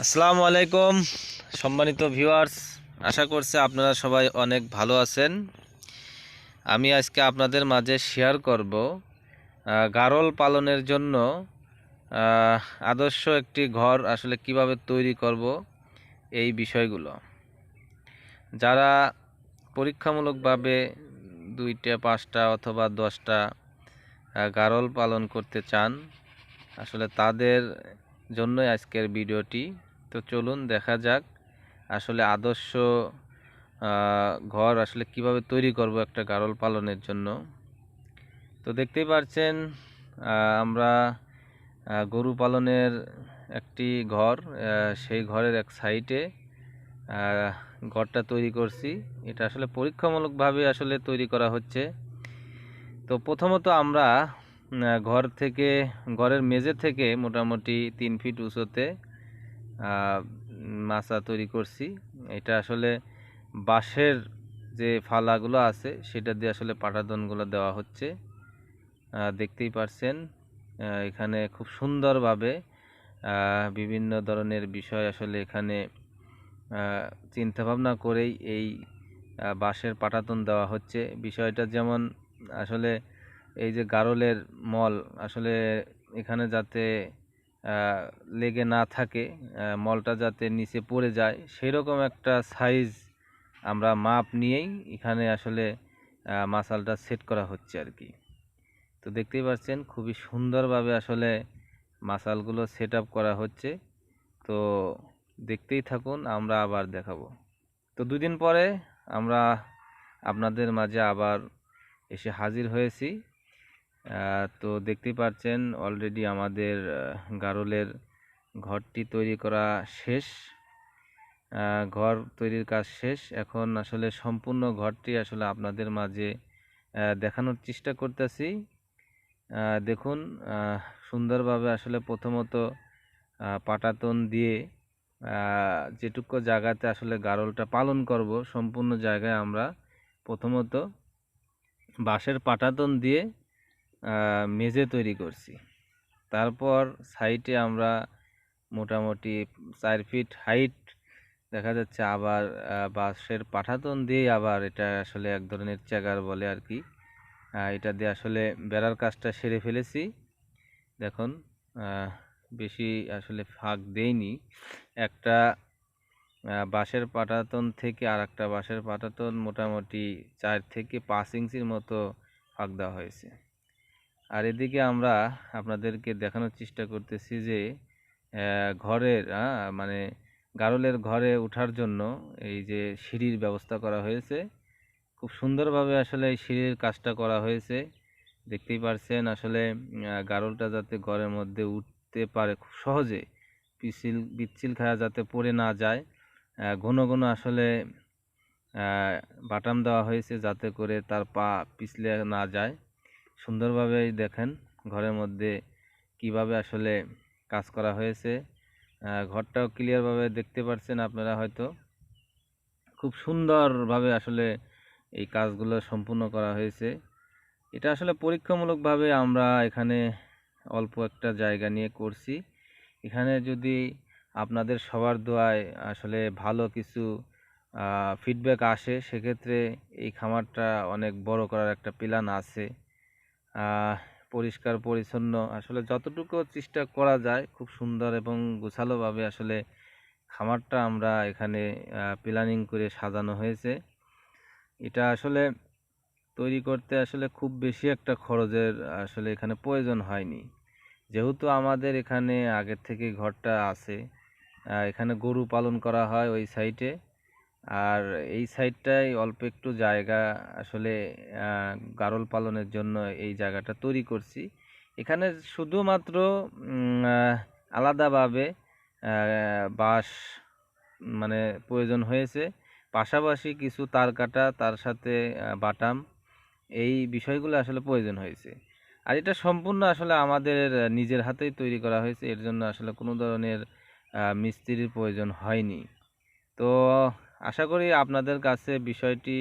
আসসালামু আলাইকুম সম্মানিত ভিউয়ার্স, আশা করছি আপনারা সবাই অনেক ভালো আছেন। আমি আজকে আপনাদের মাঝে শেয়ার করব গারল পালনের জন্য আহ, আদর্শ একটি ঘর আসলে কিভাবে তৈরি করব এই বিষয়গুলো। যারা পরীক্ষামূলকভাবে 2টা 5টা অথবা 10টা গারল পালন করতে চান, আসলে তাদের জন্যই আজকের ভিডিওটি। তো চলুন দেখা যাক আসলে আদর্শ ঘর আসলে কিভাবে তৈরি করব একটা গারল পালনের জন্য। তো দেখতেই পাচ্ছেন আমরা গরু পালনের একটি ঘর, সেই ঘরের এক সাইডে ঘরটা তৈরি করছি। এটা আসলে পরীক্ষামূলকভাবে আসলে তৈরি করা হচ্ছে। তো প্রথমত আমরা ঘরের মেঝে থেকে মোটামুটি 3 ফিট উঁচুতে মাচা তৈরি করছি। এটা আসলে বাঁশের যে ফালাগুলো আছে সেটা দিয়ে আসলে পাটাতনগুলো দেওয়া হচ্ছে। দেখতেই পারছেন এখানে খুব সুন্দরভাবে বিভিন্ন ধরনের বিষয় আসলে এখানে চিন্তাভাবনা করেই এই বাঁশের পাটাতন দেওয়া হচ্ছে। বিষয়টা যেমন আসলে এই যে গারলের মল আসলে এখানে যাতে লেগে না থাকে, মলটা যাতে নিচে পড়ে যায় সেই রকম একটা সাইজ আমরা মাপ নিয়েই এখানে আসলে মাসালটা সেট করা হচ্ছে আর কি। তো দেখতেই পাচ্ছেন খুবই সুন্দরভাবে আসলে মাসালগুলো সেট আপ করা হচ্ছে। তো দেখতেই থাকুন, আমরা আবার দেখাবো। তো 2 দিন পরে আমরা আপনাদের মাঝে আবার এসে হাজির হয়েছি। তো দেখতেই পাচ্ছেন অলরেডি আমাদের গারলের ঘরটি তৈরি করা শেষ। ঘর তৈরির কাজ শেষ। এখন আসলে সম্পূর্ণ ঘরটি আসলে আপনাদের মাঝে দেখানোর চেষ্টা করতেছি। দেখুন সুন্দরভাবে আসলে প্রথমত পাটাতন দিয়ে যেটুকু জায়গাতে আসলে গারলটা পালন করব সম্পূর্ণ জায়গায় আমরা প্রথমত বাঁশের পাটাতন দিয়ে মেঝে তৈরি করছি। তারপর সাইডে আমরা মোটামুটি 4 ফিট হাইট দেখা যাচ্ছে আবার বাঁশের পাটাতন দিয়ে আবার এটা আসলে এক ধরনের চেগার বলে আর কি। এটা দিয়ে আসলে বেড়ার কাজটা সেরে ফেলেছি। দেখুন বেশি আসলে ফাঁক দেইনি। একটা বাঁশের পাটাতন থেকে আর একটা বাঁশের পাটাতন মোটামুটি 4 থেকে 5 ইঞ্চির মতো ফাঁক দেওয়া হয়েছে। আর এদিকে আমরা আপনাদেরকে দেখানোর চেষ্টা করতেছি যে ঘরের মানে গারলের ঘরে ওঠার জন্য এই যে সিঁড়ির ব্যবস্থা করা হয়েছে। খুব সুন্দরভাবে আসলে এই সিঁড়ির কাজটা করা হয়েছে। দেখতেই পারছেন আসলে গারলটা যাতে ঘরের মধ্যে উঠতে পারে খুব সহজে, বিচ্ছিল খায়া যাতে পড়ে না যায়। ঘন ঘন আসলে বাটাম দেওয়া হয়েছে যাতে করে তার পা পিছলে না যায়। সুন্দরভাবে দেখেন ঘরের মধ্যে কিভাবে আসলে কাজ করা হয়েছে। ঘরটাও ক্লিয়ারভাবে দেখতে পাচ্ছেন আপনারা হয়তো। খুব সুন্দরভাবে আসলে এই কাজগুলো সম্পূর্ণ করা হয়েছে। এটা আসলে পরীক্ষামূলকভাবে আমরা এখানে অল্প একটা জায়গা নিয়ে করছি। এখানে যদি আপনাদের সবার দোয়ায় আসলে ভালো কিছু ফিডব্যাক আসে সেক্ষেত্রে এই খামারটা অনেক বড় করার একটা প্ল্যান আছে। পরিষ্কার পরিচ্ছন্ন আসলে যতটুকু চেষ্টা করা যায় খুব সুন্দর এবং গোছালোভাবে আসলে খামারটা আমরা এখানে প্ল্যানিং করে সাজানো হয়েছে। এটা আসলে তৈরি করতে আসলে খুব বেশি একটা খরচের আসলে এখানে প্রয়োজন হয়নি, যেহেতু আমাদের এখানে আগের থেকে ঘরটা আছে। এখানে গরু পালন করা হয় ওই সাইডে, আর এই সাইডটায় অল্প একটু জায়গা আসলে গারল পালনের জন্য এই জায়গাটা তৈরি করছি। এখানে শুধুমাত্র আলাদাভাবে বাঁশ মানে প্রয়োজন হয়েছে, পাশাপাশি কিছু তার কাটা, তার সাথে বাটাম, এই বিষয়গুলো আসলে প্রয়োজন হয়েছে। আর এটা সম্পূর্ণ আসলে আমাদের নিজের হাতেই তৈরি করা হয়েছে, এর জন্য আসলে কোনো ধরনের মিস্ত্রির প্রয়োজন হয়নি। তো আশা করি আপনাদের কাছে বিষয়টি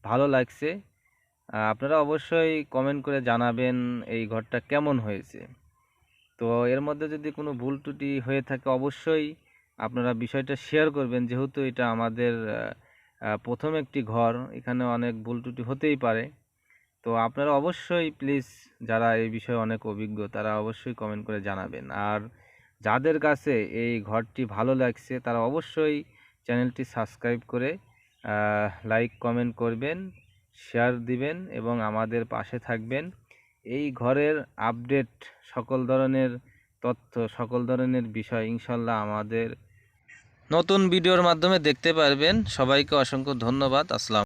ভালো লাগছে। আপনারা অবশ্যই কমেন্ট করে জানাবেন এই ঘরটা কেমন হয়েছে। তো এর মধ্যে যদি কোনো ভুল ত্রুটি হয়ে থাকে অবশ্যই আপনারা বিষয়টা শেয়ার করবেন, যেহেতু এটা আমাদের প্রথম একটি ঘর, এখানে অনেক ভুল ত্রুটি হতেই পারে। তো আপনারা অবশ্যই প্লিজ, যারা এই বিষয়ে অনেক অভিজ্ঞ, তারা অবশ্যই কমেন্ট করে জানাবেন। আর যাদের কাছে এই ঘরটি ভালো লাগছে তারা অবশ্যই চ্যানেলটি সাবস্ক্রাইব করে লাইক কমেন্ট করবেন, শেয়ার দিবেন এবং আমাদের পাশে থাকবেন। এই ঘরের আপডেট, সকল ধরনের তথ্য, সকল ধরনের বিষয় ইনশাল্লাহ আমাদের নতুন ভিডিওর মাধ্যমে দেখতে পারবেন। সবাইকে অসংখ্য ধন্যবাদ। আসসালাম।